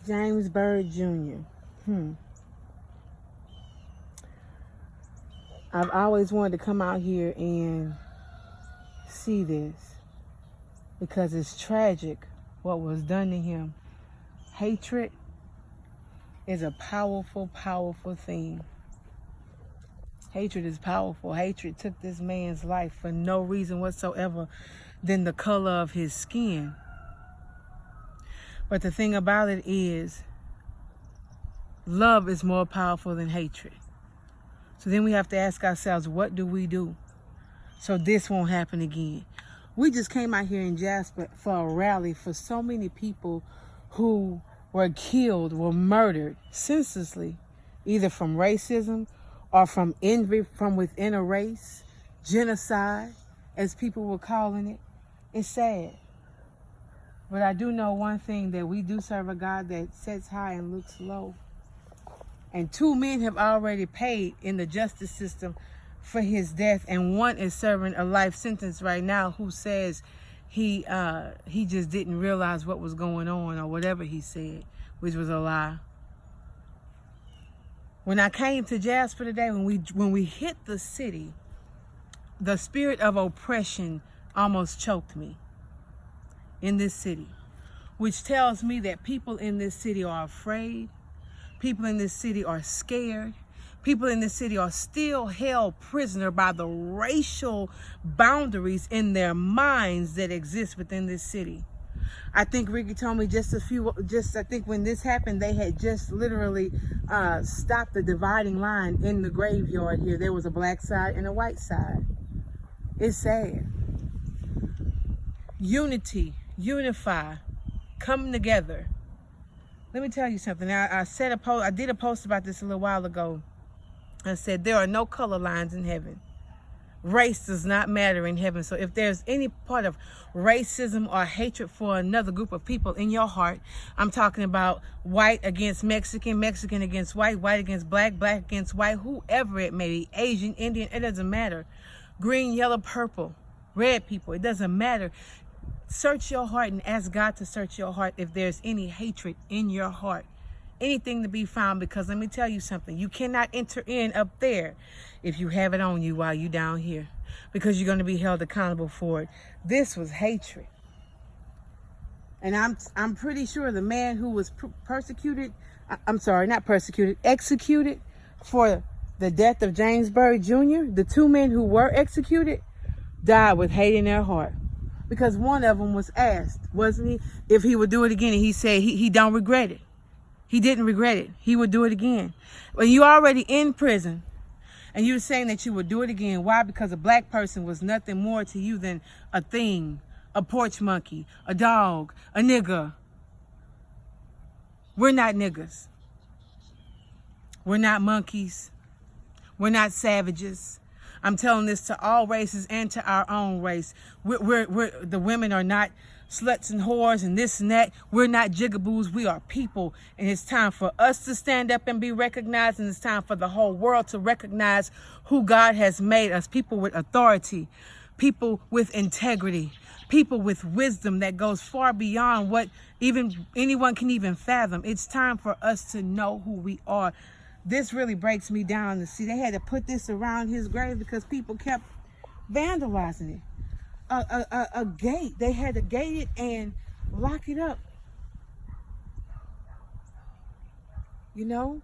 James Byrd Jr. I've always wanted to come out here and see this because it's tragic what was done to him. Hatred is a powerful, powerful thing. Hatred is powerful. Hatred took this man's life for no reason whatsoever than the color of his skin. But the thing about it is, love is more powerful than hatred. So then we have to ask ourselves, what do we do so this won't happen again? We just came out here in Jasper for a rally for so many people who were killed, were murdered senselessly, either from racism or from envy from within a race, genocide, as people were calling it. It's sad. But I do know one thing, that we do serve a God that sits high and looks low. And 2 men have already paid in the justice system for his death, and one is serving a life sentence right now who says he just didn't realize what was going on, or whatever he said, which was a lie. When I came to Jasper today, when we hit the city, the spirit of oppression almost choked me in this city, which tells me that people in this city are afraid. People in this city are scared. People in this city are still held prisoner by the racial boundaries in their minds that exist within this city. I think Ricky told me I think when this happened, they had just literally stopped the dividing line in the graveyard here. There was a black side and a white side. It's sad. Unity, unify, come together. Let me tell you something. I did a post about this a little while ago. I said there are no color lines in heaven. Race does not matter in heaven. So if there's any part of racism or hatred for another group of people in your heart, I'm talking about white against Mexican, Mexican against white, white against black, black against white, whoever it may be, Asian, Indian, it doesn't matter. Green, yellow, purple, red people, it doesn't matter. Search your heart and ask God to search your heart if there's any hatred in your heart. Anything to be found, because let me tell you something. You cannot enter in up there if you have it on you while you down here, because you're going to be held accountable for it. This was hatred. And I'm pretty sure the man who was executed for the death of James Byrd Jr., the 2 men who were executed, died with hate in their heart. Because one of them was asked, wasn't he, if he would do it again, and he said he don't regret it. He didn't regret it. He would do it again. When you already in prison and you're saying that you would do it again, why? Because a black person was nothing more to you than a thing, a porch monkey, a dog, a nigger. We're not niggers. We're not monkeys. We're not savages. I'm telling this to all races and to our own race. The women are not sluts and whores and this and that. We're not jigaboos. We are people. And it's time for us to stand up and be recognized. And it's time for the whole world to recognize who God has made us. People with authority, people with integrity, people with wisdom that goes far beyond what even anyone can even fathom. It's time for us to know who we are. This really breaks me down to see they had to put this around his grave because people kept vandalizing it. A gate. They had to gate it and lock it up. You know?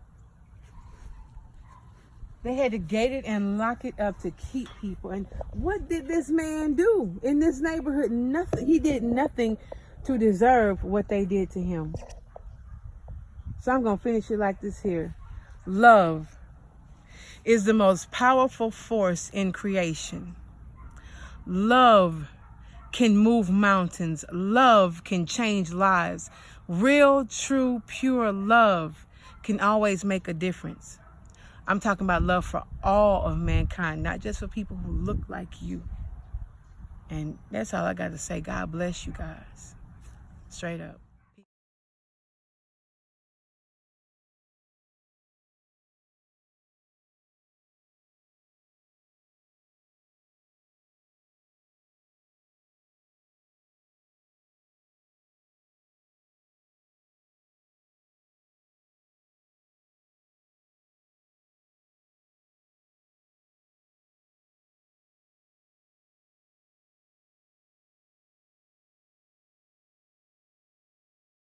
They had to gate it and lock it up to keep people. And what did this man do in this neighborhood? Nothing. He did nothing to deserve what they did to him. So I'm going to finish it like this here. Love is the most powerful force in creation. Love can move mountains. Love can change lives. Real, true, pure love can always make a difference. I'm talking about love for all of mankind, not just for people who look like you. And that's all I got to say. God bless you guys. Straight up.